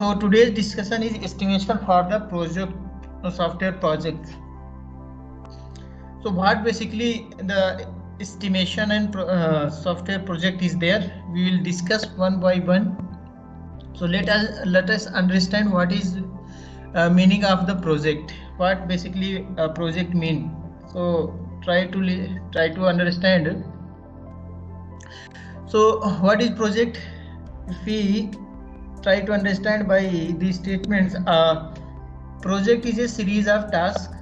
So today's discussion is estimation for the project software project. So what basically the estimation and software project is there, we will discuss one by one. So let us understand what is meaning of the project, what basically a project mean. So try to understand. So what is project? If we try to understand by these statements, project is a series of tasks,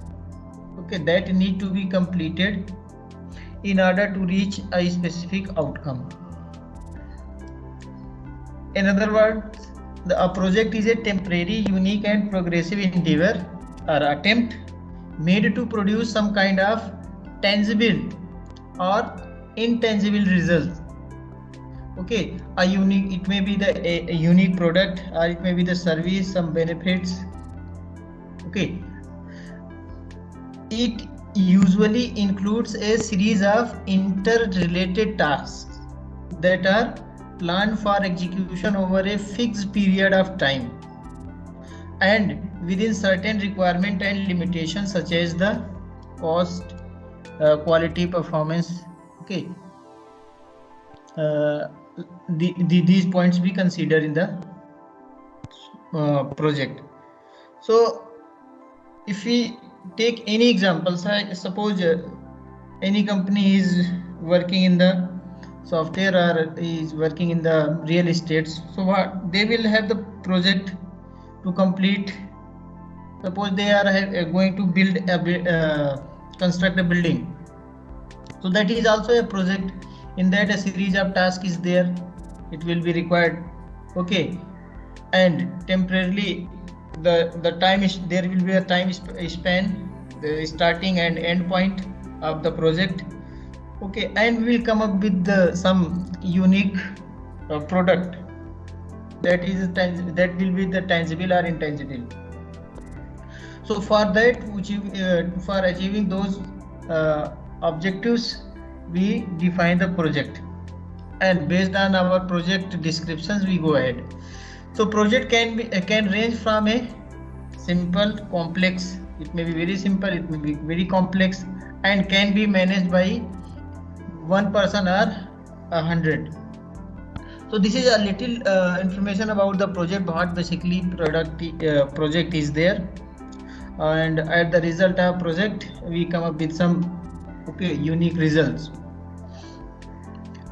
okay, that need to be completed in order to reach a specific outcome. In other words, a project is a temporary, unique and progressive endeavor or attempt made to produce some kind of tangible or intangible results. Okay, a unique, it may be a unique product, or it may be the service, some benefits. Okay, it usually includes a series of interrelated tasks that are planned for execution over a fixed period of time and within certain requirement and limitations such as the cost, quality, performance. Okay, these points we consider in the project. So if we take any examples, I suppose any company is working in the software or is working in the real estate. So what they will have the project to complete. Suppose they are going to build a construct a building. So that is also a project. In that a series of tasks is there. It will be required. Okay, and temporarily the time is there will be a time span, the starting and end point of the project. Okay, and we will come up with some unique product that will be the tangible or intangible. So for that, for achieving those objectives, we define the project, and based on our project descriptions we go ahead. So project can range from a simple, complex. It may be very simple, it may be very complex, and can be managed by one person or 100. So this is a little information about the project, what basically project is there, and at the result of project we come up with some unique results.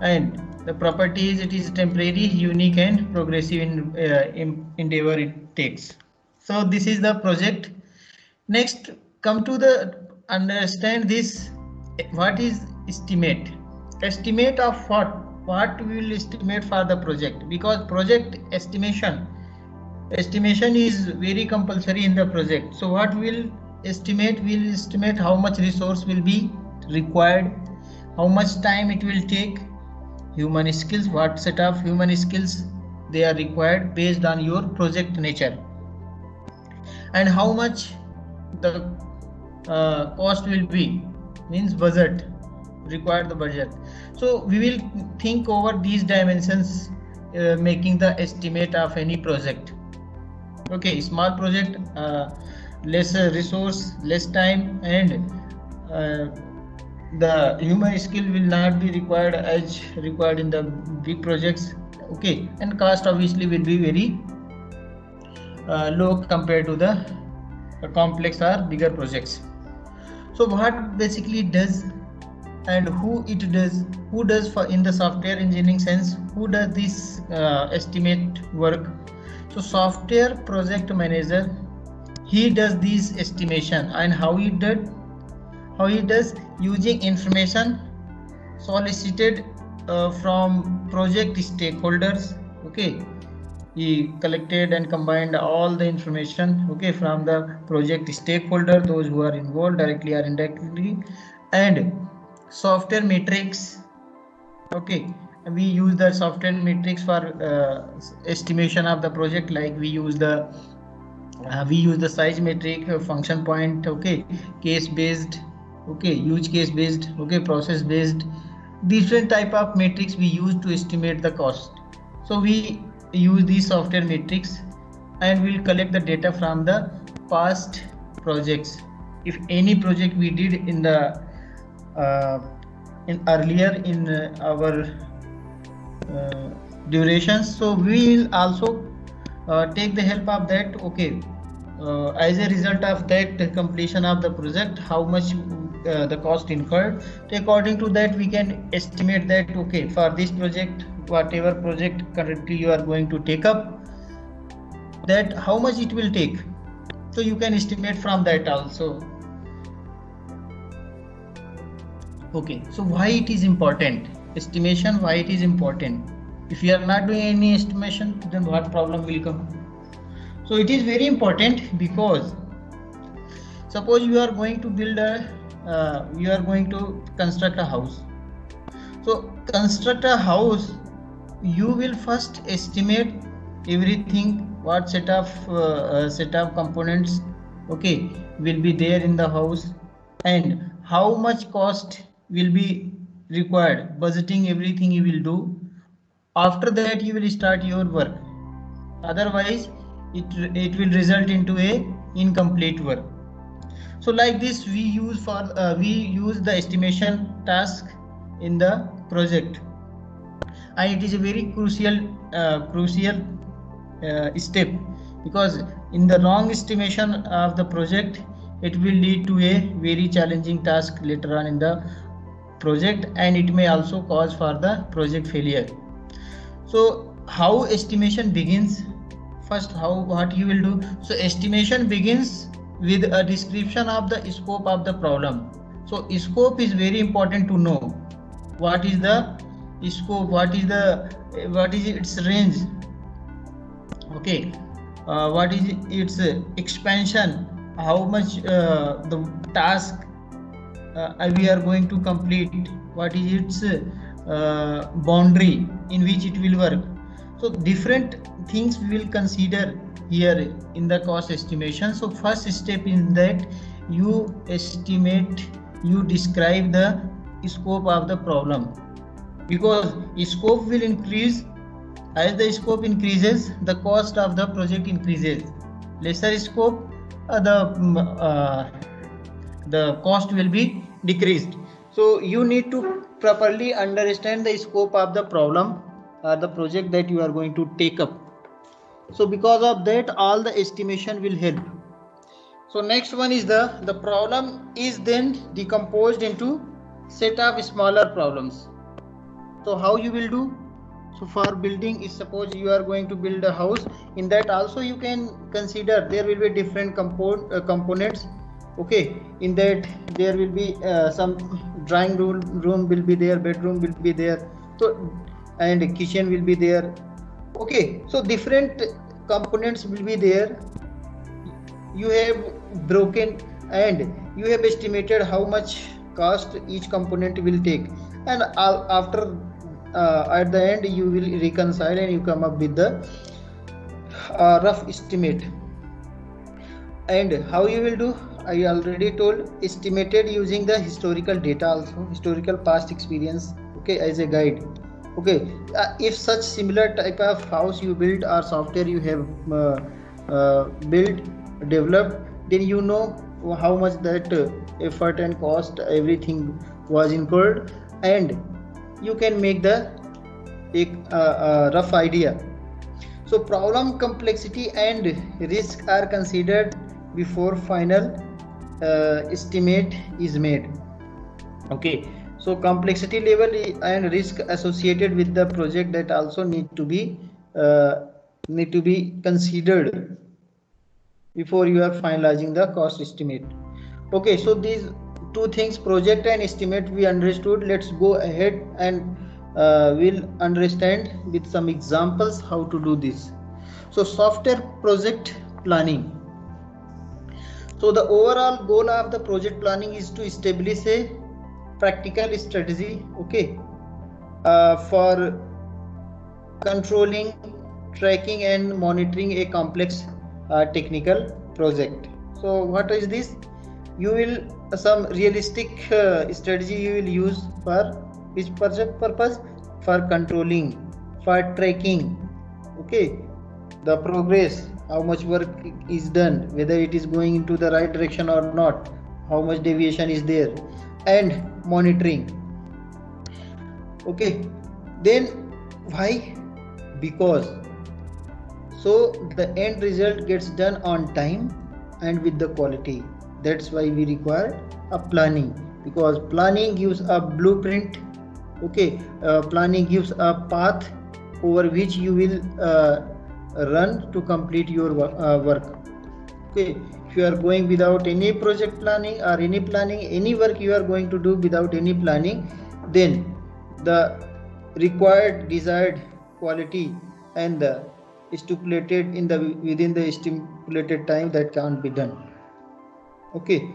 And the properties, it is temporary, unique and progressive in endeavor it takes. So this is the project. Next, come to the understand this, what is estimate. Estimate of what we will estimate for the project, because project estimation is very compulsory in the project. So what we'll estimate how much resource will be required, how much time it will take, human skills, what set of human skills they are required based on your project nature, and how much the cost will be, means budget, required the budget. So we will think over these dimensions making the estimate of any project. Okay, small project, less resource, less time, and the human skill will not be required as required in the big projects. Okay, and cost obviously will be very low compared to the complex or bigger projects. So what basically does and who it does, who does for in the software engineering sense, who does this estimate work? So software project manager, he does this estimation. And how he does using information solicited from project stakeholders. Okay, he collected and combined all the information, okay, from the project stakeholder, those who are involved directly or indirectly, and software metrics. Okay, we use the software metrics for estimation of the project, like we use the size metric, function point, okay, case based, okay, use case based, okay, process based, different type of metrics we use to estimate the cost. So we use these software metrics and we'll collect the data from the past projects. If any project we did in the earlier in our durations, so we will also take the help of that. Okay, as a result of that completion of the project, how much the cost incurred. So according to that, we can estimate that, okay, for this project, whatever project currently you are going to take up, that how much it will take. So you can estimate from that also. Okay, so why it is important? Estimation, why it is important? If you are not doing any estimation, then what problem will come? So it is very important because suppose you are going to build you are going to construct a house. So construct a house, you will first estimate everything, what set of components, okay, will be there in the house, and how much cost will be required. Budgeting, everything you will do. After that, you will start your work. Otherwise, it will result into a incomplete work. So like this, we use the estimation task in the project, and it is a very crucial step, because in the wrong estimation of the project, it will lead to a very challenging task later on in the project, and it may also cause for the project failure. So how estimation begins? First, what you will do? So estimation begins with a description of the scope of the problem. So scope is very important to know. What is the scope? What is its range? Okay, what is its expansion? How much the task we are going to complete? What is its boundary in which it will work? So different things we will consider here in the cost estimation. So first step in that, you estimate, you describe the scope of the problem, because scope will increase. As the scope increases, the cost of the project increases. Lesser scope, the cost will be decreased. So you need to properly understand the scope of the problem, the project that you are going to take up. So because of that, all the estimation will help. So next one is the problem is then decomposed into set of smaller problems. So how you will do? So for building, is suppose you are going to build a house, in that also you can consider there will be different components. Okay, in that there will be some drawing room will be there, bedroom will be there, so and kitchen will be there. Okay, so different components will be there. You have broken and you have estimated how much cost each component will take, and after at the end you will reconcile and you come up with the rough estimate. And how you will do? I already told, estimated using the historical data, also historical past experience, okay, as a guide. Okay, if such similar type of house you build or software you have built, developed, then you know how much that effort and cost, everything was incurred, and you can make the rough idea. So problem complexity and risk are considered before final estimate is made. Okay, so complexity level and risk associated with the project that also need to be considered before you are finalizing the cost estimate. Okay, so these two things, project and estimate, we understood. Let's go ahead and we'll understand with some examples how to do this. So software project planning. So the overall goal of the project planning is to establish a practical strategy, okay, for controlling, tracking and monitoring a complex technical project. So what is this? You will some realistic strategy you will use for which project purpose? For controlling, for tracking, okay, the progress, how much work is done, whether it is going into the right direction or not, how much deviation is there, and monitoring. Okay, then why? Because so the end result gets done on time and with the quality. That's why we require a planning, because planning gives a blueprint. Okay, planning gives a path over which you will run to complete your work. Okay, if you are going without any project planning or any planning, any work you are going to do without any planning, then the required desired quality and the stipulated within the stipulated time, that can't be done. Okay,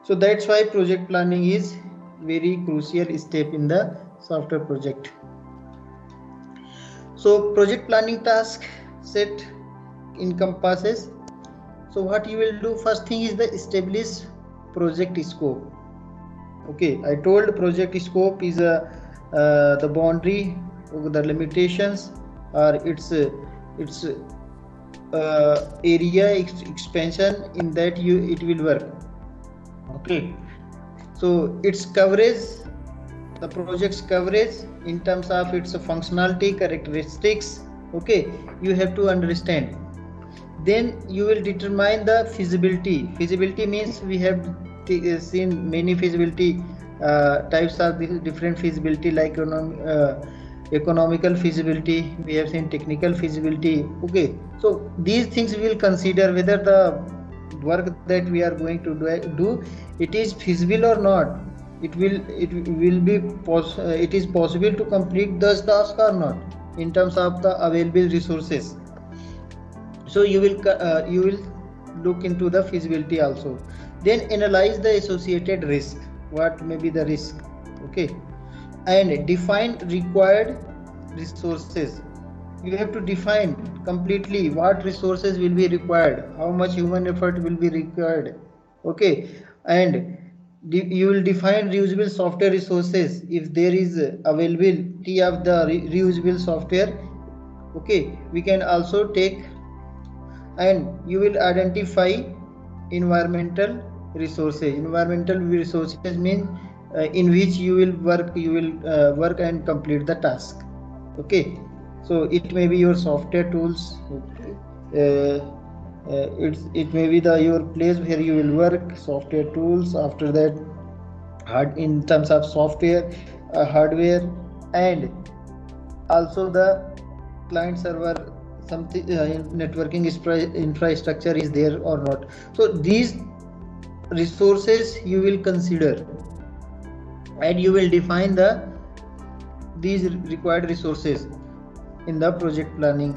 so that's why project planning is very crucial step in the software project. So project planning task set encompasses, so what you will do, first thing is the establish project scope. Okay, I told project scope is the boundary, the limitations, or its area expansion in that it will work. Okay, so its coverage, the project's coverage in terms of its functionality characteristics. Okay, you have to understand. Then you will determine the feasibility. Feasibility means we have seen many feasibility types of different feasibility, like economical feasibility, we have seen technical feasibility. Okay, so these things we will consider whether the work that we are going to do it is feasible or not. It is possible to complete those tasks or not in terms of the available resources. So you will look into the feasibility also. Then analyze the associated risk, what may be the risk. Okay, and define required resources. You have to define completely what resources will be required, how much human effort will be required. Okay, and you will define reusable software resources if there is availability of the reusable software. Okay, we can also take, and you will identify environmental resources. Environmental resources mean in which you will work and complete the task. Okay, so it may be your software tools. Okay. It may be your place where you will work, software tools. After that, in terms of software, hardware, and also the client server, something networking infrastructure is there or not. So these resources you will consider, and you will define these required resources in the project planning.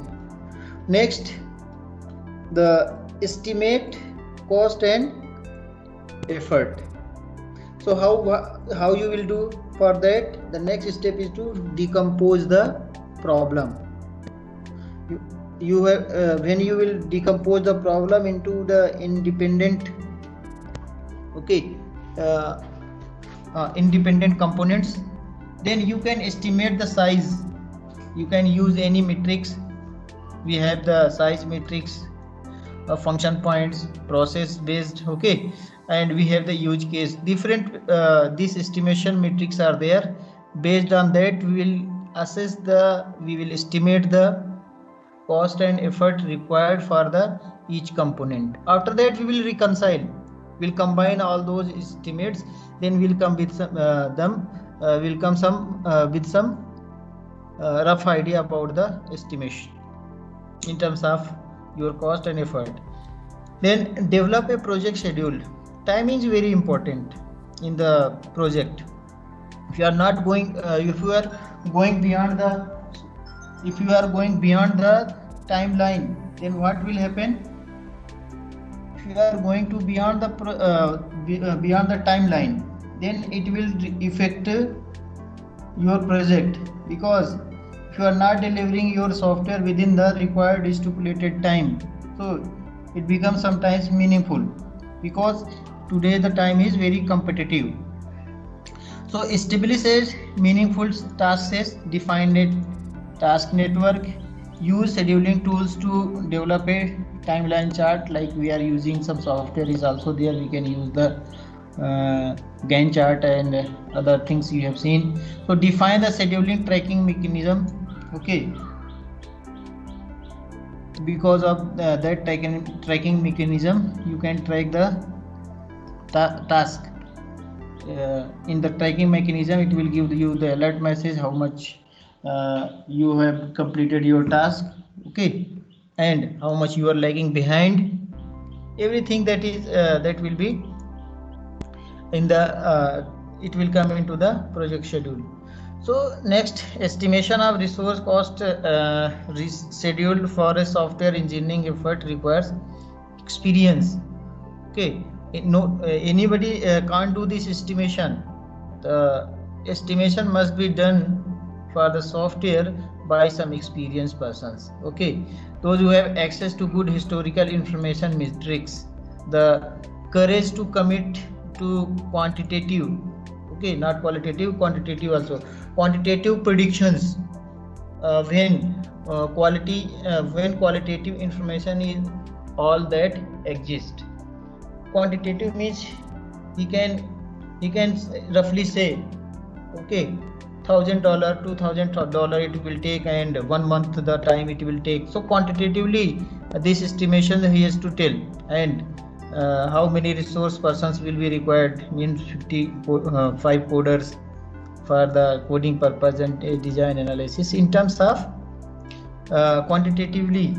Next, the estimate cost and effort. So how you will do for that? The next step is to decompose the problem. You have when you will decompose the problem into the independent components, then you can estimate the size. You can use any metrics. We have the size metrics, function points, process based. Okay, and we have the use case. Different these estimation metrics are there. Based on that, we will estimate the cost and effort required for each component. After that, we will reconcile. We'll combine all those estimates. Then we'll come with some rough idea about the estimation in terms of your cost and effort. Then develop a project schedule. Timing is very important in the project. If you are not going, if you are going beyond the timeline, then what will happen? If you are going to beyond the timeline, then it will affect your project, because if you are not delivering your software within the required stipulated time, so it becomes sometimes meaningful, because today the time is very competitive. So establish meaningful tasks, define a task network, use scheduling tools to develop a timeline chart, like we are using some software is also there. We can use the Gantt chart and other things you have seen. So define the scheduling tracking mechanism. Okay, because of that tracking mechanism, you can track the task. In the tracking mechanism, it will give you the alert message how much you have completed your task, okay, and how much you are lagging behind. Everything that is that will be in the it will come into the project schedule. So next, estimation of resource cost scheduled for a software engineering effort requires experience. Okay, anybody can't do this estimation. The estimation must be done for the software by some experienced persons. Okay, those who have access to good historical information metrics, the courage to commit to quantitative, okay, not qualitative, quantitative also, quantitative predictions when qualitative information is all that exists. Quantitative means he can roughly say, okay, $1,000, $2,000 it will take, and 1 month the time it will take. So quantitatively this estimation he has to tell, and how many resource persons will be required, means 55 coders for the coding purpose and design analysis. In terms of quantitatively,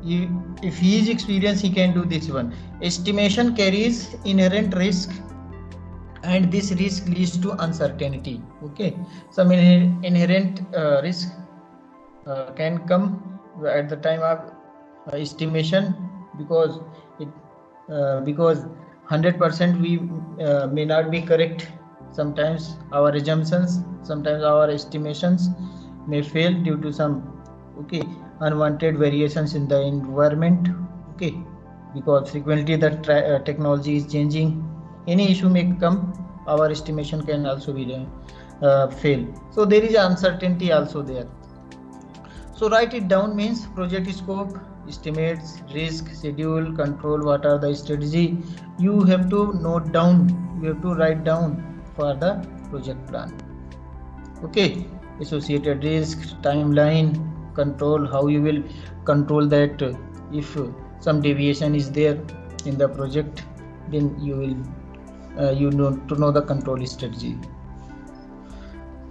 if he is experienced, he can do this one. Estimation carries inherent risk, and this risk leads to uncertainty. Okay, some inherent risk can come at the time of estimation, because 100% we may not be correct. Sometimes our assumptions, sometimes our estimations may fail due to some unwanted variations in the environment. Okay, because frequently the technology is changing, any issue may come, our estimation can also be fail. So there is uncertainty also there. So write it down means project scope, estimates, risk, schedule, control, what are the strategy. You have to note down, you have to write down for the project plan. Okay, associated risk, timeline, control, how you will control that. If some deviation is there in the project, then you will to know the control strategy.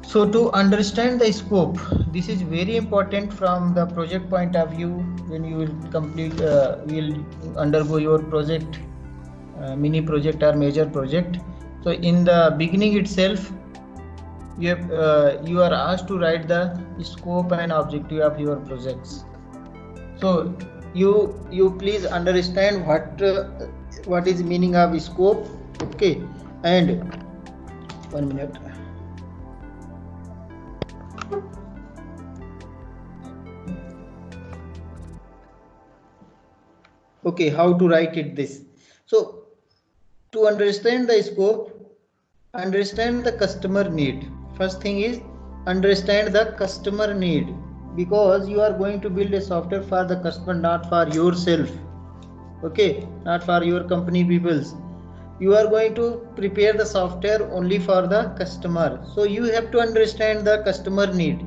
So to understand the scope, this is very important from the project point of view. When you will complete, will undergo your project, mini project or major project. So in the beginning itself, you are asked to write the scope and objective of your projects. So you please understand what is meaning of scope. Okay, and 1 minute. Okay, how to write it this? So to understand the scope, understand the customer need. First thing is understand the customer need, because you are going to build a software for the customer, not for yourself. Okay, not for your company peoples. You are going to prepare the software only for the customer. So you have to understand the customer need,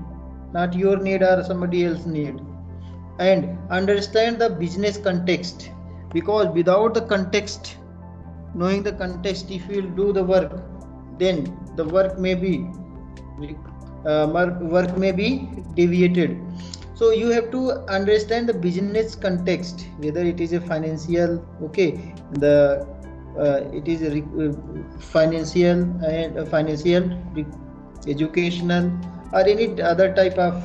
not your need or somebody else's need. And understand the business context, because without the context, knowing the context, if you will do the work, then the work may be deviated. So you have to understand the business context, whether it is a financial, okay, it is a financial and educational, or any other type of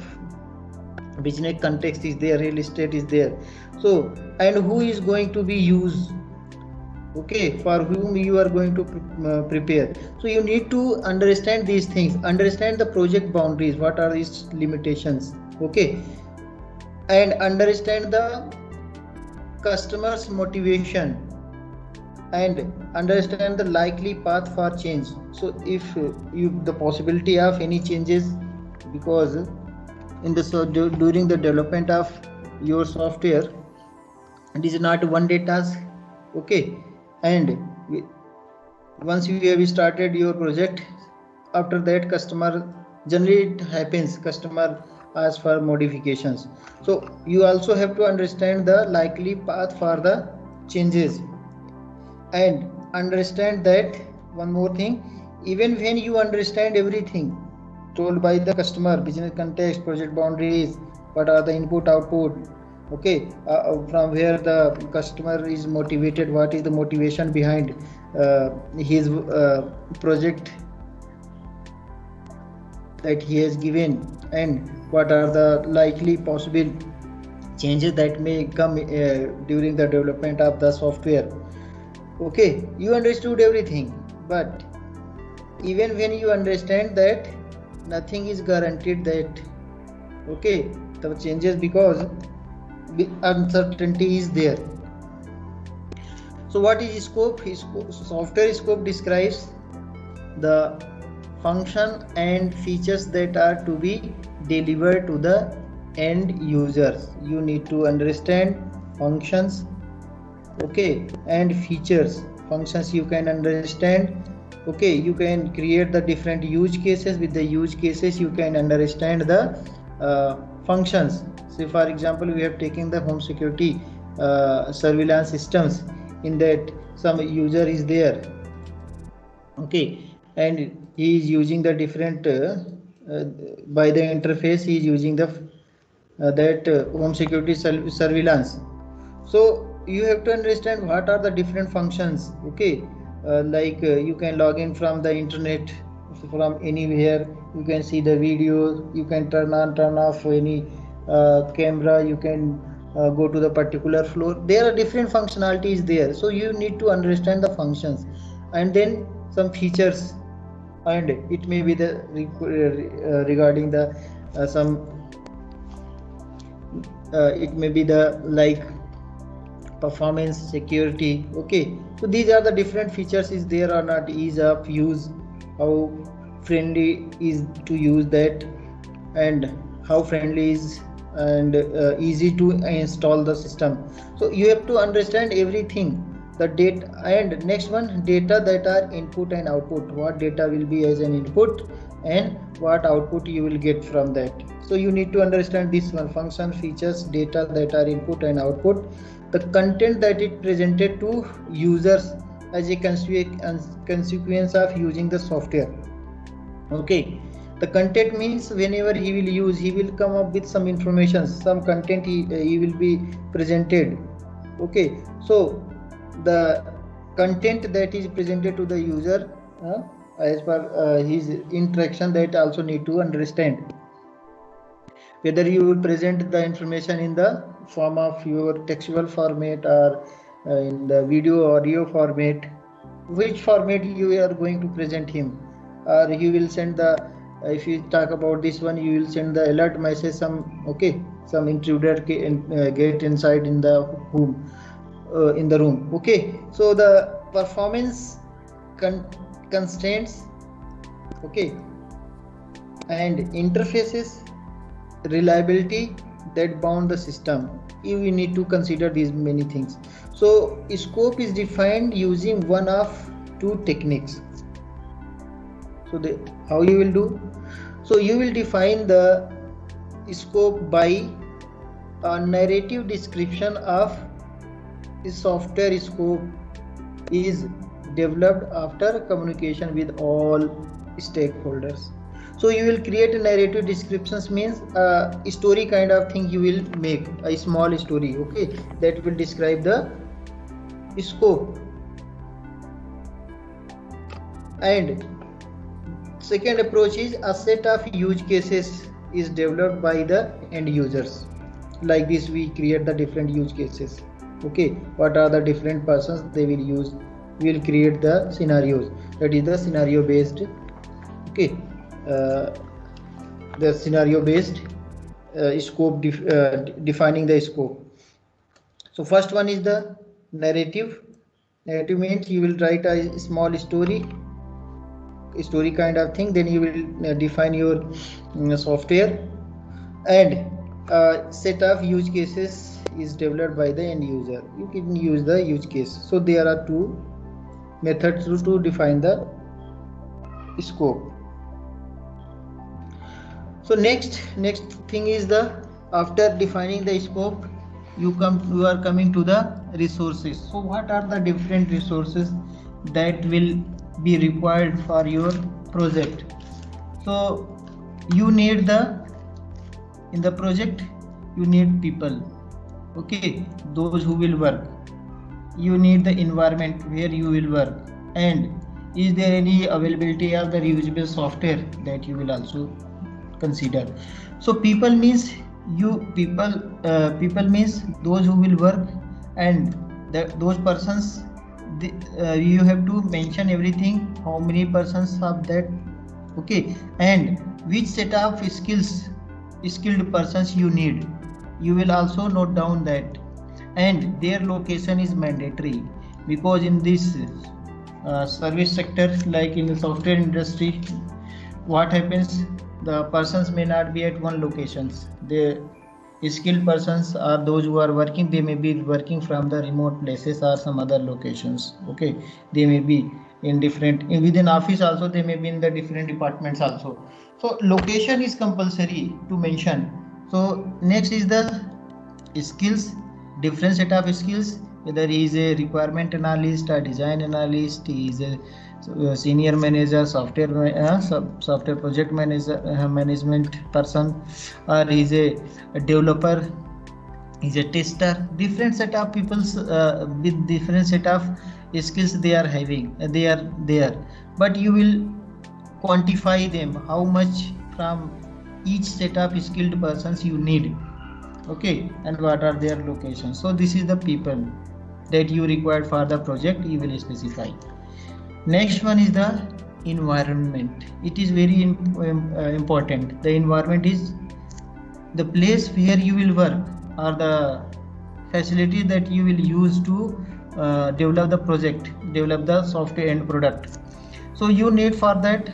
business context is there, real estate is there. So, and who is going to be used, okay, for whom you are going to prepare. So you need to understand these things, understand the project boundaries, what are its limitations, okay, and understand the customer's motivation, and understand the likely path for change. So if the possibility of any changes, because in the during the development of your software, it is not one day task. Okay, and once you have started your project, after that customer, generally it happens, customer asks for modifications. So you also have to understand the likely path for the changes, and understand that one more thing, even when you understand everything told by the customer, business context, project boundaries, what are the input output, okay, from where the customer is motivated, what is the motivation behind his project that he has given, and what are the likely possible changes that may come during the development of the software. Okay, you understood everything, but even when you understand that, nothing is guaranteed that, okay, the changes, because the uncertainty is there. So what is scope? Software scope describes the function and features that are to be delivered to the end users. You need to understand functions, okay, and features. Functions you can understand, okay, you can create the different use cases. With the use cases you can understand the functions. Say for example, we have taken the home security surveillance systems. In that, some user is there, okay, and he is using the different by the interface he is using the home security surveillance. So you have to understand what are the different functions, okay, you can log in from the internet, from anywhere, you can see the video, you can turn on turn off any camera, you can go to the particular floor. There are different functionalities there, so you need to understand the functions, and then some features, and it may be the regarding the some it may be the like performance, security, okay. So these are the different features, is there or not, ease of use, how friendly is to use that, and how friendly is and easy to install the system. So you have to understand everything, the data. And next one, data that are input and output, what data will be as an input and what output you will get from that. So you need to understand this one, function, features, data that are input and output, the content that is presented to users as a consequence of using the software, okay. The content means whenever he will use, he will come up with some information, some content he will be presented, okay. So the content that is presented to the user as per his interaction, that also need to understand. Whether you will present the information in the form of your textual format or in the video audio format, which format you are going to present him, or you will send the if you talk about this one, you will send the alert message, some, okay, some intruder get inside in the home in the room, okay. So the performance constraints, okay, and interfaces, reliability that bound the system, you need to consider these many things. So scope is defined using one of two techniques. So how you will do? So you will define the scope by a narrative description of the software. Scope is developed after communication with all stakeholders. So you will create a narrative descriptions, means a story kind of thing you will make, a small story, okay, that will describe the scope. And second approach is a set of use cases is developed by the end users. Like this, we create the different use cases, okay, what are the different persons they will use, we will create the scenarios, that is the scenario based, okay, the scenario based scope, defining the scope. So first one is the narrative. Narrative means you will write a small story kind of thing, then you will define your software, and set of use cases is developed by the end user. You can use the use case. So there are two methods to define the scope. So next thing is the, after defining the scope, you are coming to the resources. So what are the different resources that will be required for your project? So you need in the project you need people, okay, those who will work. You need the environment where you will work, and is there any availability of the reusable software that you will also consider. So people means people means those who will work, and those persons, you have to mention everything, how many persons of that, okay, and which set of skilled persons you need, you will also note down that, and their location is mandatory, because in this service sector, like in the software industry, what happens, the persons may not be at one locations. The skilled persons are those who are working, they may be working from the remote places or some other locations, okay, they may be in different, within office also, they may be in the different departments also. So location is compulsory to mention. So next is the skills, different set of skills, whether he is a requirement analyst or design analyst, he is a senior manager, software project manager, management person, or he is a developer, he is a tester. Different set of people with different set of skills they are having, they are there, but you will quantify them, how much from each set of skilled persons you need, okay, and what are their locations. So this is the people that you require for the project, you will specify. Next one is the environment. It is very important. The environment is the place where you will work, or the facility that you will use to develop the project, develop the software end product. So you need for that,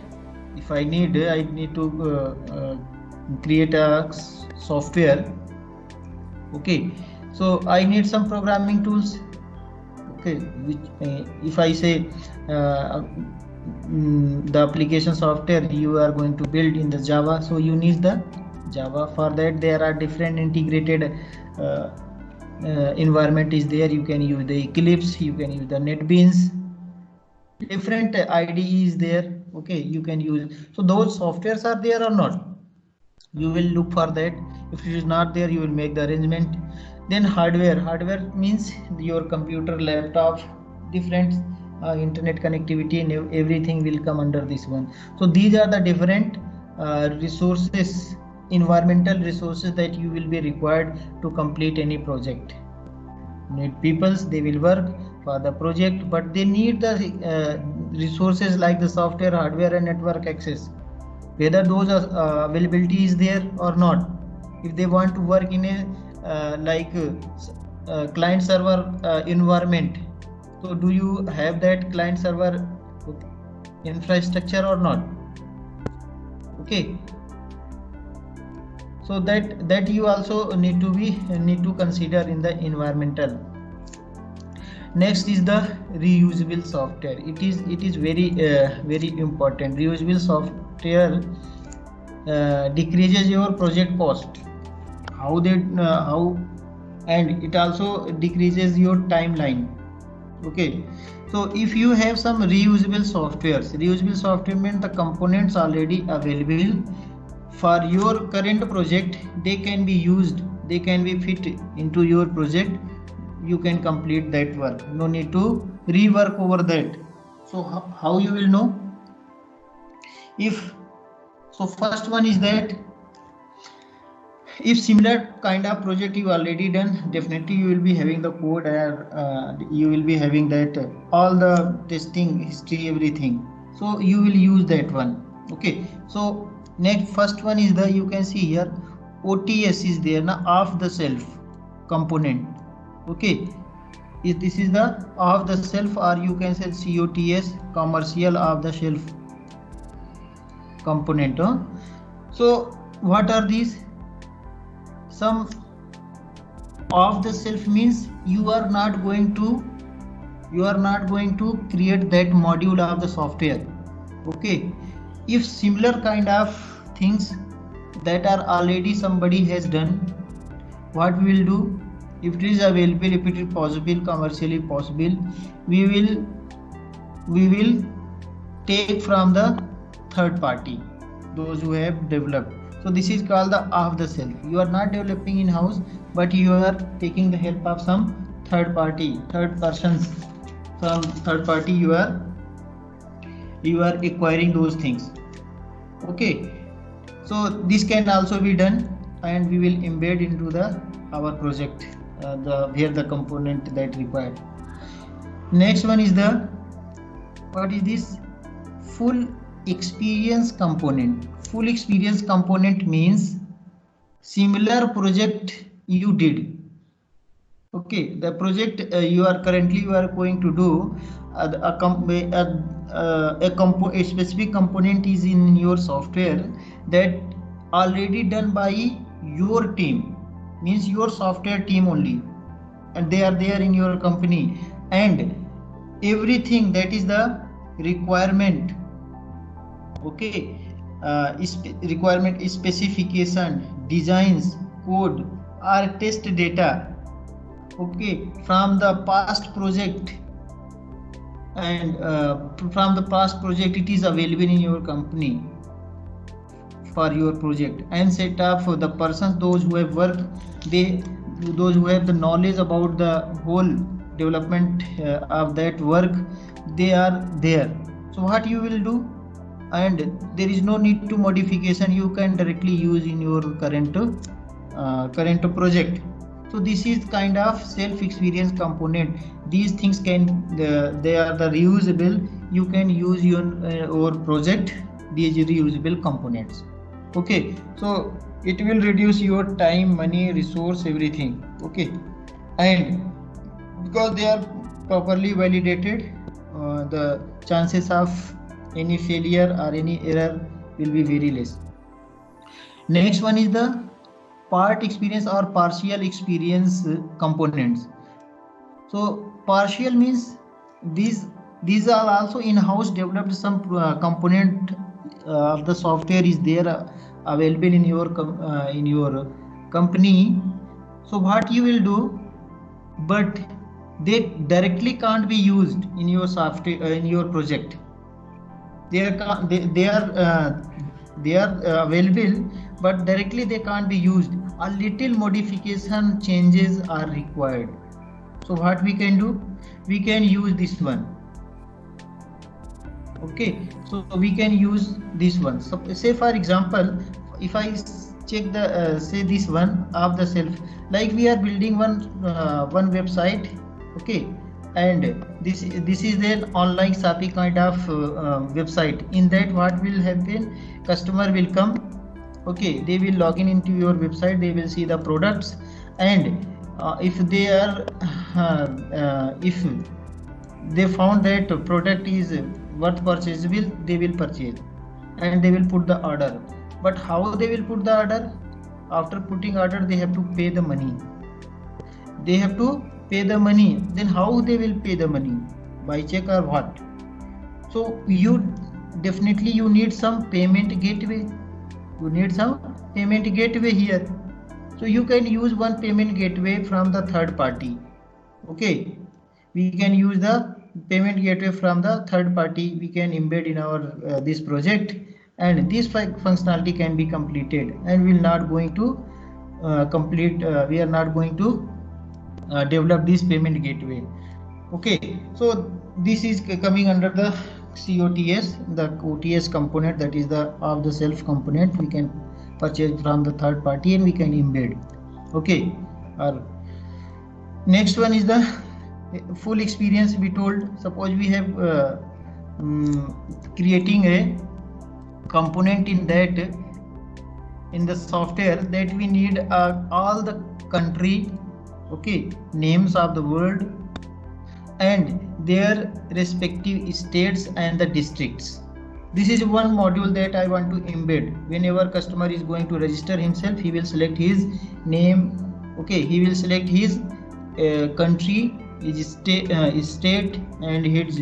if I need to create a software, okay, so I need some programming tools, okay, which if I say the application software you are going to build in the Java, so you need the Java. For that there are different integrated environment is there. You can use the Eclipse, you can use the NetBeans, different IDE is there, okay, you can use. So those softwares are there or not, you will look for that. If it is not there, you will make the arrangement. Then hardware means your computer, laptop, different internet connectivity, and everything will come under this one. So these are the different resources, environmental resources that you will be required to complete any project. Need peoples, they will work for the project, but they need the resources like the software, hardware, and network access, whether those are availability is there or not. If they want to work in a client server environment, so do you have that client server infrastructure or not, okay, so that you also need to consider in the environmental. Next is the reusable software. It is very very important. Reusable software decreases your project cost, and it also decreases your timeline, okay. So if you have some reusable software means the components already available for your current project, they can be used, they can be fit into your project, you can complete that work, no need to rework over that. So how you will know? So first one is that if similar kind of project you already done, definitely you will be having the code, and you will be having that all the testing history, everything. So you will use that one, okay. So next, first one is the, you can see here OTS is there now, off the shelf component, okay. This is the off the shelf, or you can say COTS, commercial off the shelf component. So what are these? some off the shelf means you are not going to create that module of the software. Okay, if similar kind of things that are already somebody has done, what we will do, if it is available, if it is possible, commercially possible, we will take from the third party, those who have developed. So this is called the off the shelf. You are not developing in house, but you are taking the help of some third party, third persons, from third party. You are acquiring those things. Okay, so this can also be done, and we will embed into our project where the component that required. Next one is what is this? Full experience component. Full experience component means similar project you did. Okay, the project you are going to do, a specific component is in your software that already done by your team, means your software team only, and they are there in your company, and everything that is the requirement. Okay, requirement specification, designs, code, or test data, okay, from the past project, and from the past project it is available in your company for your project, and set up for the persons, those who have worked, those who have the knowledge about the whole development of that work, they are there. So what you will do, and there is no need to modification, you can directly use in your current project. So this is kind of self experience component. These things they are the reusable. You can use your project these reusable components. Okay, so it will reduce your time, money, resource, everything. Okay, and because they are properly validated, the chances of any failure or any error will be very less. Next one is the part experience or partial experience components. So partial means these are also in-house developed. Some component of the software is there available in your company. So what you will do, but they directly can't be used in your software in your project. They are available, but directly they can't be used. A little modification changes are required. So what we can do, we can use this one. Okay, so we can use this one. So say for example, if I check the say this one off the shelf, like we are building one website. Okay, and this is an online shopping kind of website. In that, what will happen, customer will come. Okay, they will log in into your website, they will see the products, and if they are if they found that product is worth purchasable, they will purchase and they will put the order. But how they will put the order? After putting order, they have to pay the money. Then how they will pay the money? By check or what? So you need some payment gateway. Here. So you can use one payment gateway from the third party. Okay, we can use the payment gateway from the third party. We can embed in our this project, and this functionality can be completed, and we are not going to develop this payment gateway. Okay, so this is coming under the COTS, the OTS component, that is the off the shelf component. We can purchase from the third party and we can embed. Okay, next one is the full experience. We told, suppose we have creating a component in the software that we need all the country, okay, names of the world and their respective states and the districts. This is one module that I want to embed. Whenever customer is going to register himself, he will select his name. Okay, he will select his country, his state, and his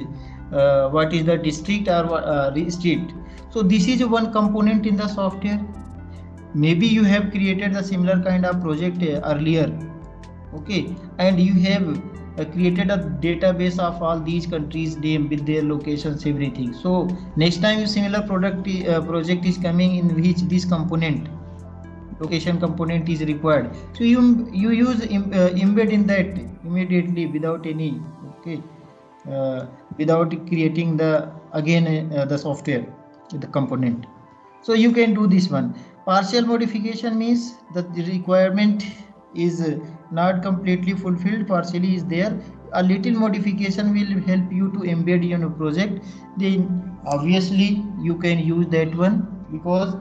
what is the district or state. So this is one component in the software. Maybe you have created a similar kind of project earlier, okay, and you have created a database of all these countries name with their locations, everything. So next time similar project is coming in which this component, location component, is required, so you use embed in that immediately without any, okay, without creating the again the software, the component. So you can do this one. Partial modification means that the requirement is not completely fulfilled, partially is there. A little modification will help you to embed in your project. Then obviously you can use that one, because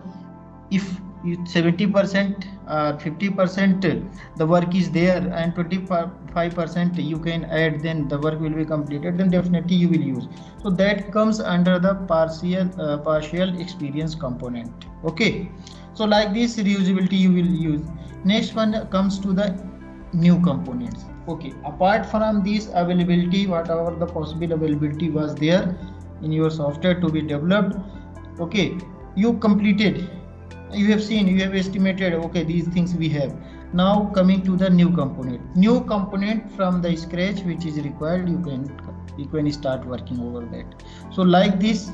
if 70% or 50% the work is there and 25% you can add, then the work will be completed, then definitely you will use. So that comes under the partial experience component. Okay, so like this reusability you will use. Next one comes to the new components. Okay, apart from this availability, whatever the possible availability was there in your software to be developed, okay, you completed, you have seen, you have estimated, okay, these things we have. Now coming to the new component from the scratch which is required, you can start working over that. So like this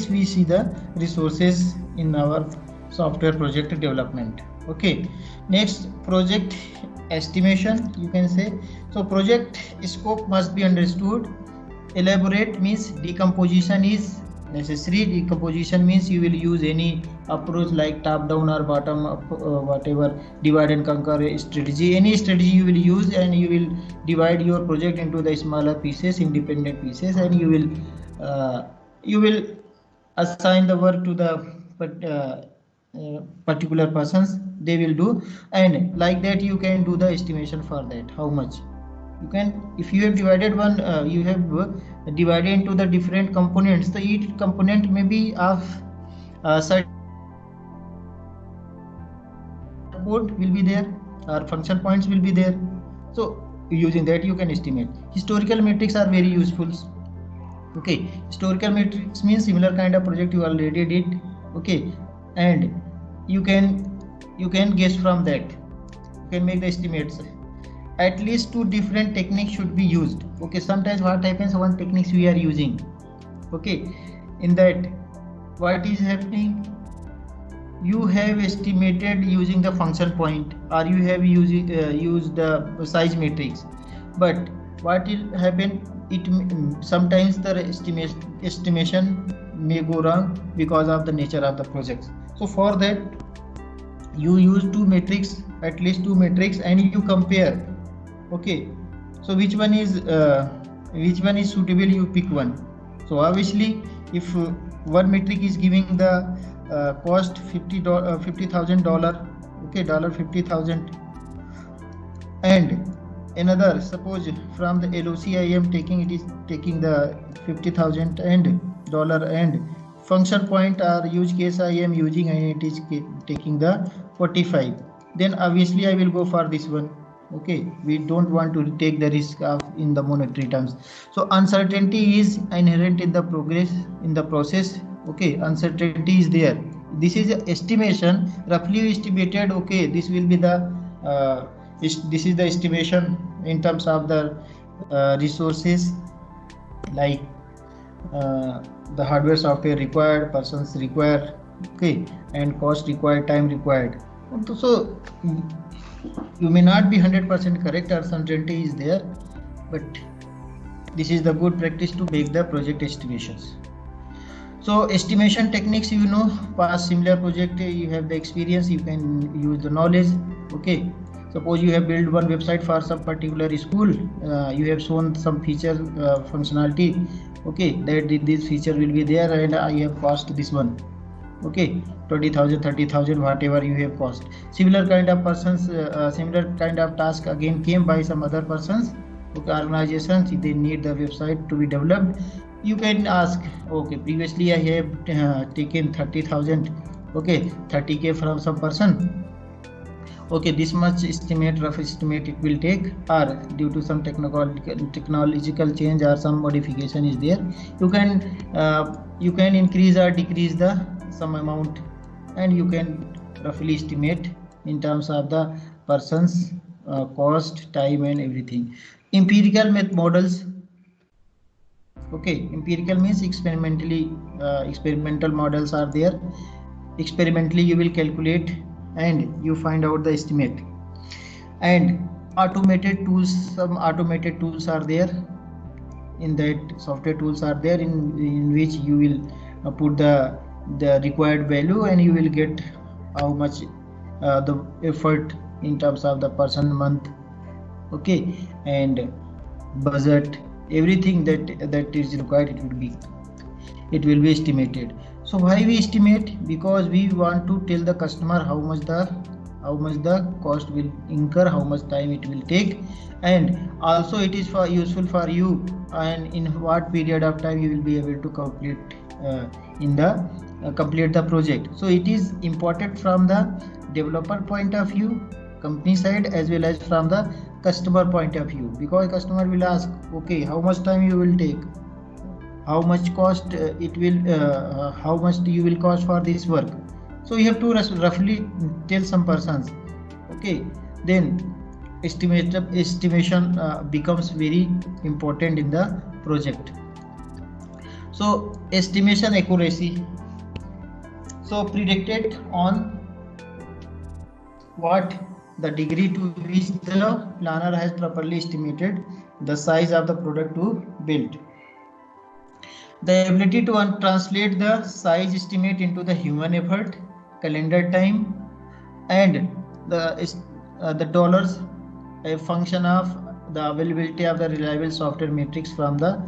we see the resources in our software project development. Okay, next, project estimation, you can say. So project scope must be understood. Elaborate means decomposition is necessary. Decomposition means you will use any approach like top down or bottom up, whatever, divide and conquer strategy, any strategy you will use, and you will divide your project into the smaller pieces, independent pieces, and you will assign the work to the particular persons, they will do, and like that you can do the estimation for that, how much you can. If you have divided one, you have divided into the different components, the each component may be of certain code will be there, or function points will be there. So using that you can estimate. Historical metrics are very useful. Okay, historical metrics means similar kind of project you already did, okay, and you can guess from that, you can make the estimates. At least two different techniques should be used. Okay, sometimes what happens, one techniques we are using, okay, in that what is happening, you have estimated using the function point, or you have used the size matrix, but what will happen, sometimes the estimation may go wrong because of the nature of the projects. So for that you use at least two metrics, and you compare. Okay, so which one is suitable, you pick one. So obviously if one metric is giving the cost $50,000, okay, $50,000, and another, suppose from the LOC I am taking the 50,000 and dollar, and function point or use case I am using, and it is taking the 45, then obviously I will go for this one. Okay, we don't want to take the risk of in the monetary terms. So uncertainty is inherent in the process. Okay, uncertainty is there. This is estimation, roughly estimated. Okay, this will be the this is the estimation in terms of the resources, like the hardware, software required, persons required, okay, and cost required, time required. So you may not be 100% correct, or uncertainty is there, but this is the good practice to make the project estimations. So estimation techniques, you know, past similar project, you have the experience, you can use the knowledge. Okay, suppose you have built one website for some particular school, you have shown some feature functionality, okay, that this feature will be there, and I have cost this one, okay, 20,000, 30,000, whatever you have cost. Similar kind of persons, similar kind of task again came by some other persons, okay, organizations, they need the website to be developed. you can ask, okay, previously I have taken 30,000, okay, 30k from some person, okay, this much estimate, rough estimate it will take, or due to some technological change or some modification is there, you can increase or decrease the some amount, and you can roughly estimate in terms of the person's cost, time and everything. Empirical models, okay, empirical means experimental models are there. Experimentally you will calculate and you find out the estimate. And automated tools, some automated tools are there, in that software tools are there in which you will put the required value, and you will get how much the effort in terms of the person month, okay, and budget, everything that is required, it will be estimated. So why we estimate? Because we want to tell the customer how much the cost will incur, how much time it will take, and also it is useful for you, and in what period of time you will be able to complete complete the project. So it is important from the developer point of view, company side, as well as from the customer point of view, because customer will ask, okay, how much time you will take, how much cost it will how much you will cost for this work. So you have to roughly tell some persons, okay, then estimation becomes very important in the project. So estimation accuracy, so predicted on what the degree to which the planner has properly estimated the size of the product to build. The ability to translate the size estimate into the human effort, calendar time, and the dollars, a function of the availability of the reliable software metrics from the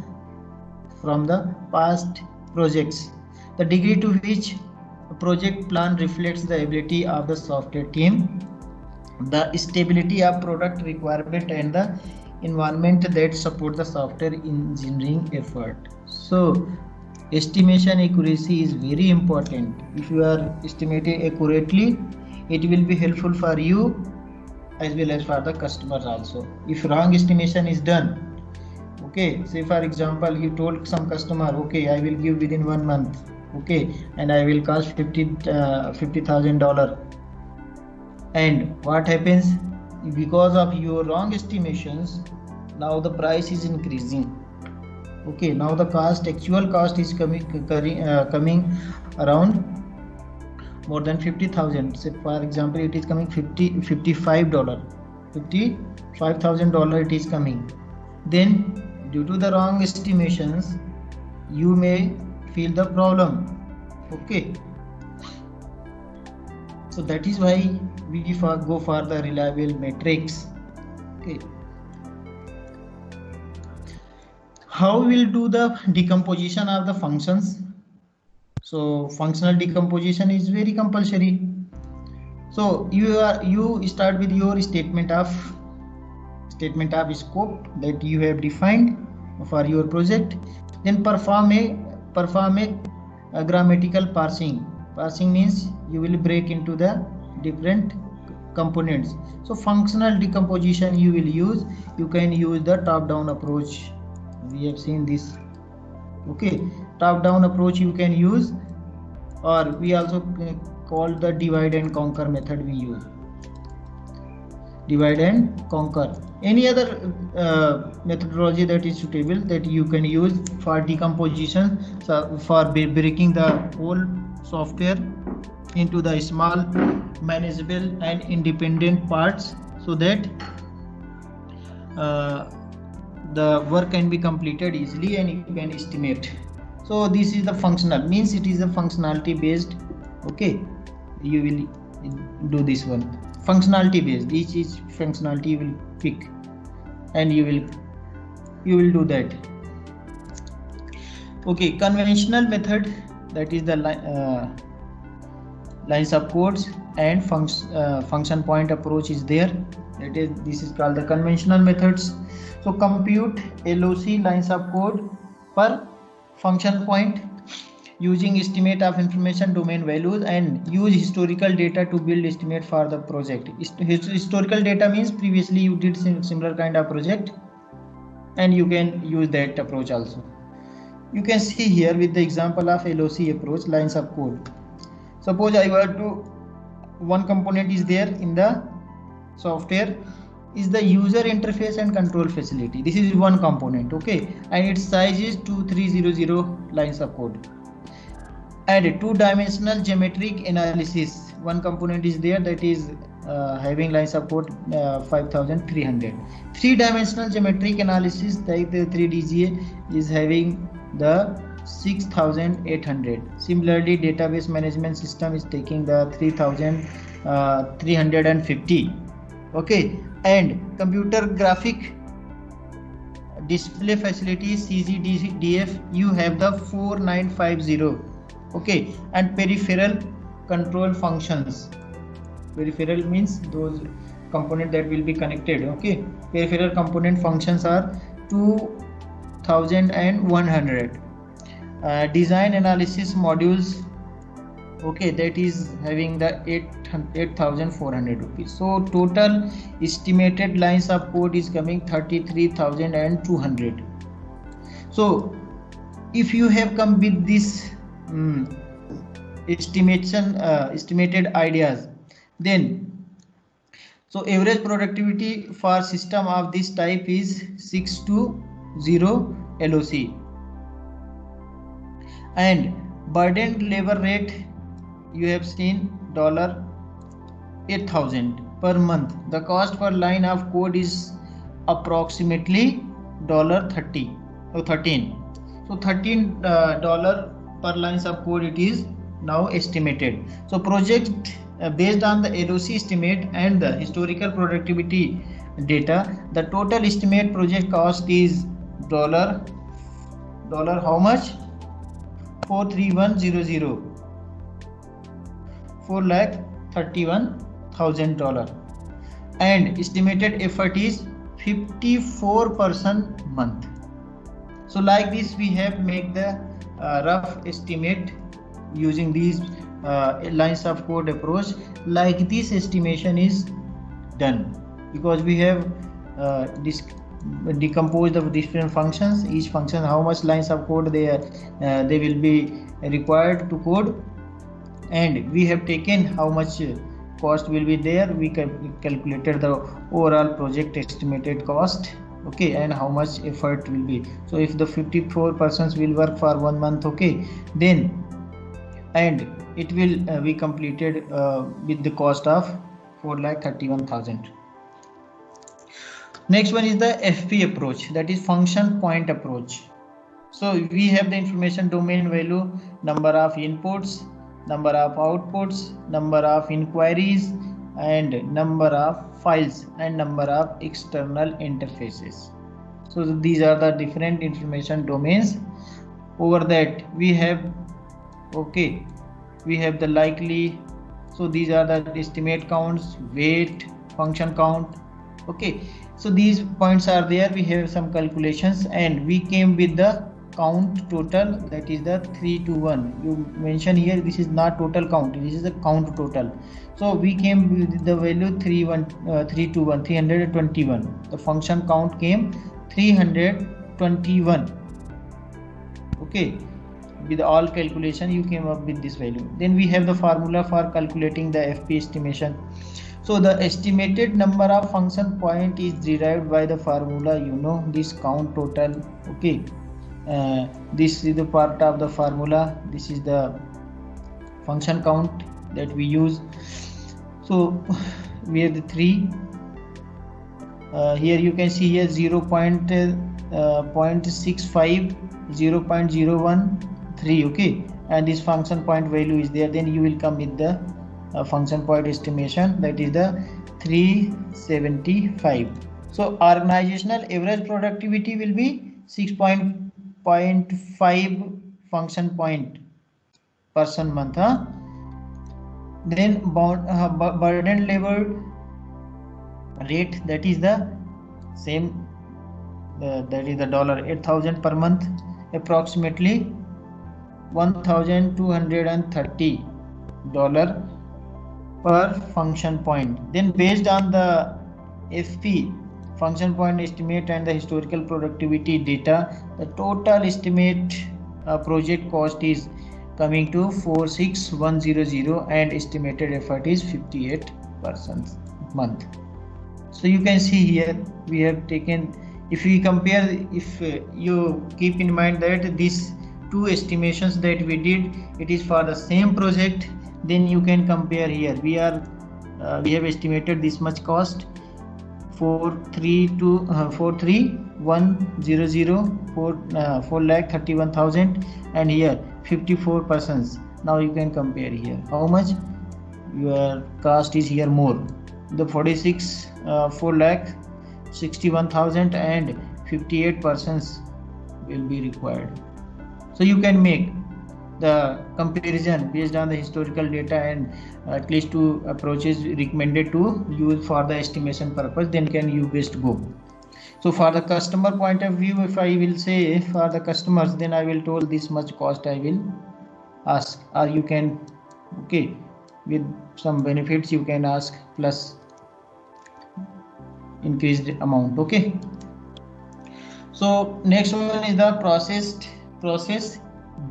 past projects. The degree to which a project plan reflects the ability of the software team, the stability of product requirement, and the environment that support the software engineering effort. So estimation accuracy is very important. If you are estimating accurately, it will be helpful for you as well as for the customers also. If wrong estimation is done, okay, say for example you told some customer, okay, I will give within 1 month, okay, and I will cost $50,000, and what happens? Because of your wrong estimations, now the price is increasing, okay, now the actual cost is coming around more than 50,000. Say for example it is coming $55,000 it is coming. Then due to the wrong estimations you may feel the problem, okay. So that is why we go for the reliable metrics, okay. How we will do the decomposition of the functions? So functional decomposition is very compulsory. So you start with your statement of scope that you have defined for your project. Then perform a grammatical parsing. Parsing means you will break into the different components. So functional decomposition you will use. You can use the top-down approach. We have seen this, okay. Top-down approach you can use, or we also call the divide and conquer method. We use divide and conquer. Any other methodology that is suitable that you can use for decomposition, so for breaking the whole software into the small, manageable and independent parts, so that the work can be completed easily and you can estimate. So this is the functional, means it is a functionality based, okay. You will do this one, functionality based. Each functionality you will pick and you will do that, okay. Conventional method, that is the lines of codes and function point approach is there. This is called the conventional methods. So compute LOC, lines of code, per function point, using estimate of information domain values, and use historical data to build estimate for the project. Historical data means previously you did similar kind of project, and you can use that approach also. You can see here with the example of LOC approach, lines of code. Suppose I were to, one component is there in the software is the user interface and control facility. This is one component, okay, and its size is 2300 lines of code. And two-dimensional geometric analysis, one component is there that is having lines of code 5300. Three-dimensional geometric analysis like the 3DGA is having the 6800. Similarly, database management system is taking the 3350. Okay, and computer graphic display facility CGDF, you have the 4950. Okay, and peripheral control functions. Peripheral means those components that will be connected. Okay, peripheral component functions are 2100. Design analysis modules, okay, that is having the 8400 rupees. So total estimated lines of code is coming 33,200. So if you have come with this estimated ideas, then so average productivity for system of this type is 620 LOC, and burdened labor rate you have seen $8,000 per month. The cost per line of code is approximately $13. So $13 per lines of code it is now estimated. So project based on the LOC estimate and the historical productivity data, the total estimate project cost is dollar how much? 43100, $4,31,000, and estimated effort is 54% month. So like this we have make the rough estimate using these lines of code approach. Like this estimation is done because we have decomposed the different functions. Each function how much lines of code they will be required to code, and we have taken how much cost will be there. We calculated the overall project estimated cost, okay, and how much effort will be. So if the 54 persons will work for 1 month, okay, then and it will be completed with the cost of 4,31,000. Next one is the FP approach, that is function point approach. So we have the information domain value, number of inputs, number of outputs, number of inquiries, and number of files, and number of external interfaces. So these are the different information domains. Over that we have, okay, we have the likely. So these are the estimate counts, weight, function count, okay. So these points are there. We have some calculations, and we came with the count total, that is the 321. You mention here this is not total count, this is the count total. So we came with the value 321. The function count came 321. Okay, with all calculation you came up with this value. Then we have the formula for calculating the FP estimation. So the estimated number of function point is derived by the formula, you know, this count total, okay. This is the part of the formula. This is the function count that we use. So we have the 3. Here you can see here 0.65, 0.013, okay, and this function point value is there. Then you will come with the function point estimation, that is the 375. So organizational average productivity will be 6.5 function point person month. Then burden labor rate, that is the same, that is the $8,000 per month. approximately $1,230 per function point. Then based on the FP function point estimate and the historical productivity data, the total estimate project cost is coming to 46,100 and estimated effort is 58% month. So you can see here we have taken, if we compare, if you keep in mind that these two estimations that we did, it is for the same project, then you can compare here. We have estimated this much cost, 4,31,000 and here 54%. Now you can compare here how much your cost is here more. The 4,61,000 and 58% will be required. So you can make the comparison based on the historical data and at least two approaches recommended to use for the estimation purpose, then can you best go. So for the customer point of view, if I will say for the customers, then I will told this much cost I will ask, or you can, okay, with some benefits you can ask plus increased amount. Okay, so next one is the process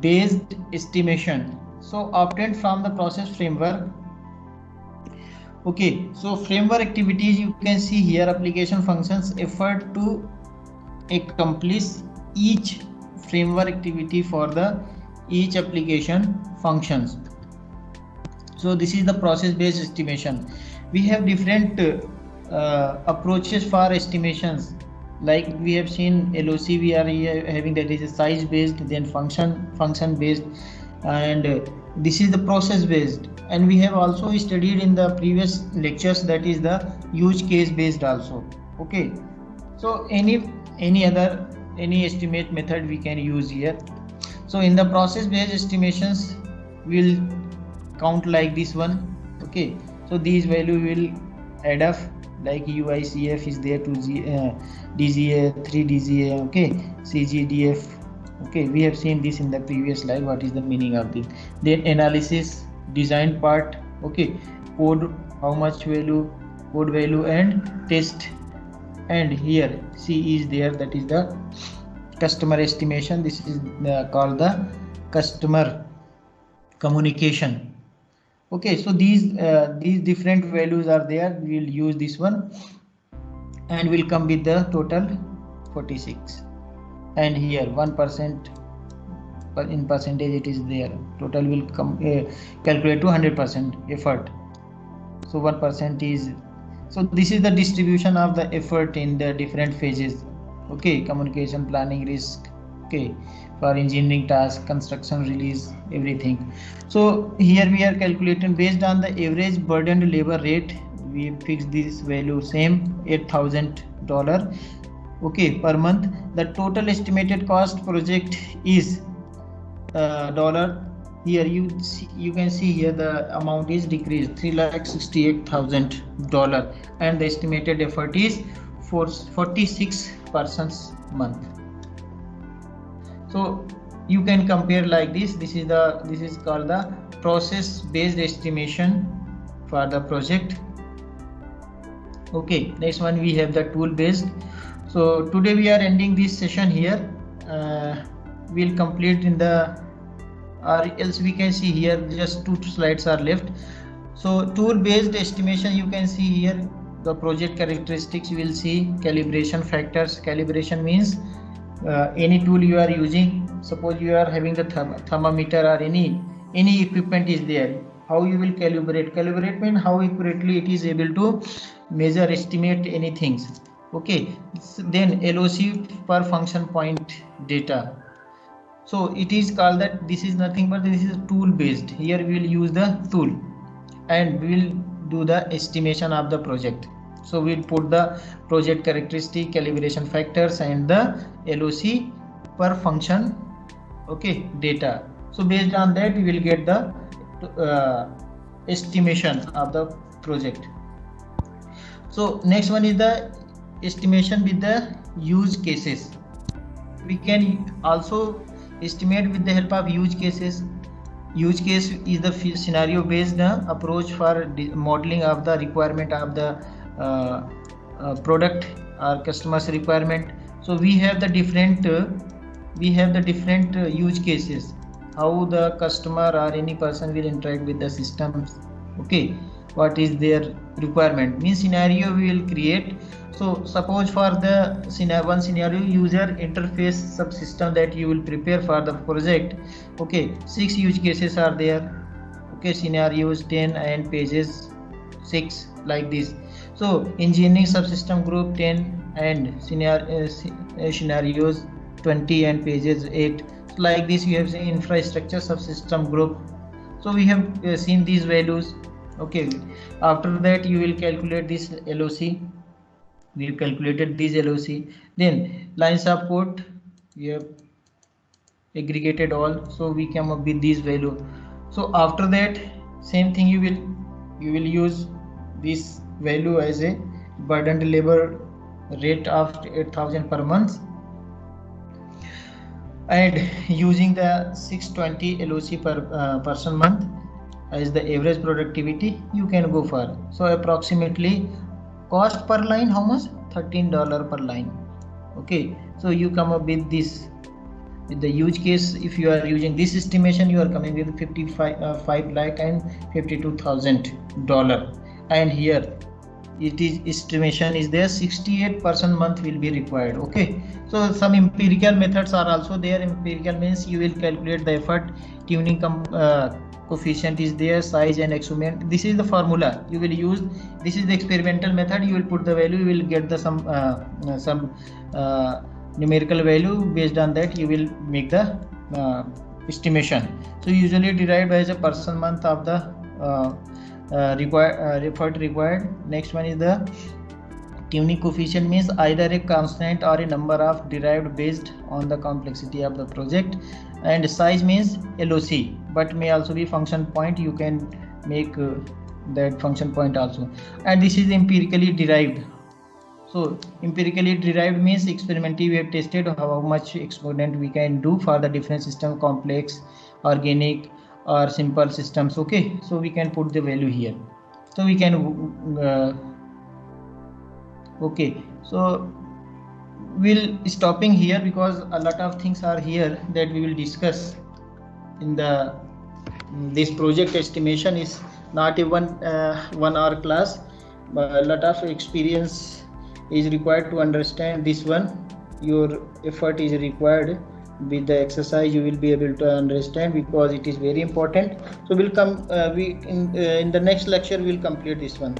based estimation, so obtained from the process framework. Okay, so framework activities you can see here, application functions, effort to accomplish each framework activity for the each application functions. So this is the process based estimation. We have different approaches for estimations, like we have seen LOC we are having, that is a size based, then function based, and this is the process based. And we have also studied in the previous lectures, that is the use case based also. Okay, so any estimate method we can use here. So in the process based estimations we'll count like this one. Okay, so these value will add up, like UICF is there to DGA, 3 DGA, okay, CGDF. Okay, we have seen this in the previous slide, what is the meaning of this. Then analysis, design part, okay, code, how much value, code value, and test. And here C is there, that is the customer estimation. This is called the customer communication. Okay, so these different values are there. We will use this one and will come with the total 46, and here 1% in percentage it is there. Total will come calculate to 100% effort. So 1% is, so this is the distribution of the effort in the different phases. Okay, communication, planning, risk, okay, for engineering task, construction, release, everything. So here we are calculating based on the average burdened labor rate. We fix this value same $8,000, okay, per month. The total estimated cost project is dollar. Here you can see here the amount is decreased, $3,68,000, and the estimated effort is 46% month. So you can compare like this. This is called the process based estimation for the project. Okay, next one we have the tool based. So today we are ending this session here. We'll complete in the, or else we can see here just 2 slides are left. So tool based estimation, you can see here the project characteristics. You will see calibration factors. Calibration means any tool you are using, suppose you are having the thermometer or any equipment is there, how you will calibrate. Calibrate means how accurately it is able to measure, estimate anything. Okay, then LOC per function point data. So it is called that this is nothing but this is tool based. Here we will use the tool and we will do the estimation of the project. So we'll put the project characteristic, calibration factors, and the LOC per function, okay, data. So based on that we will get the estimation of the project. So next one is the estimation with the use cases. we can also estimate with the help of use cases. Use case is the scenario based approach for modeling of the requirement of the product or customer's requirement. So we have the different use cases, how the customer or any person will interact with the systems. Okay, what is their requirement means scenario we will create. So suppose for the one scenario user interface subsystem that you will prepare for the project. Okay, 6 use cases are there. Okay, scenarios 10 and pages 6 like this. So engineering subsystem group 10 and scenarios 20 and pages 8. So like this you have the infrastructure subsystem group. So we have seen these values. Okay, after that you will calculate this LOC. We have calculated this LOC. Then lines of code we have aggregated all, so we come up with this value. So after that same thing you will use this value as a burdened labor rate of 8,000 per month, and using the 620 LOC per person month as the average productivity you can go for. So approximately cost per line how much? $13 per line. Okay, so you come up with this with the use case. If you are using this estimation you are coming with 5 lakh and $52,000, and here it is estimation is there 68% month will be required. Okay, so some empirical methods are also there. Empirical means you will calculate the effort, tuning coefficient is there, size and experiment. This is the formula you will use. This is the experimental method. You will put the value, you will get the some numerical value. Based on that you will make the estimation. So usually derived as a person month of the effort required. Next one is the tuning coefficient, means either a constant or a number of derived based on the complexity of the project. And size means LOC, but may also be function point. You can make that function point also. And this is empirically derived. So empirically derived means experimentally we have tested how much exponent we can do for the different system, complex, organic or simple systems. Okay, so we can put the value here. So we can okay, so we'll stopping here because a lot of things are here that we will discuss in the this project. Estimation is not a 1 hour class, but a lot of experience is required to understand this one. Your effort is required. With the exercise you will be able to understand because it is very important. So we'll come in the next lecture we'll complete this one.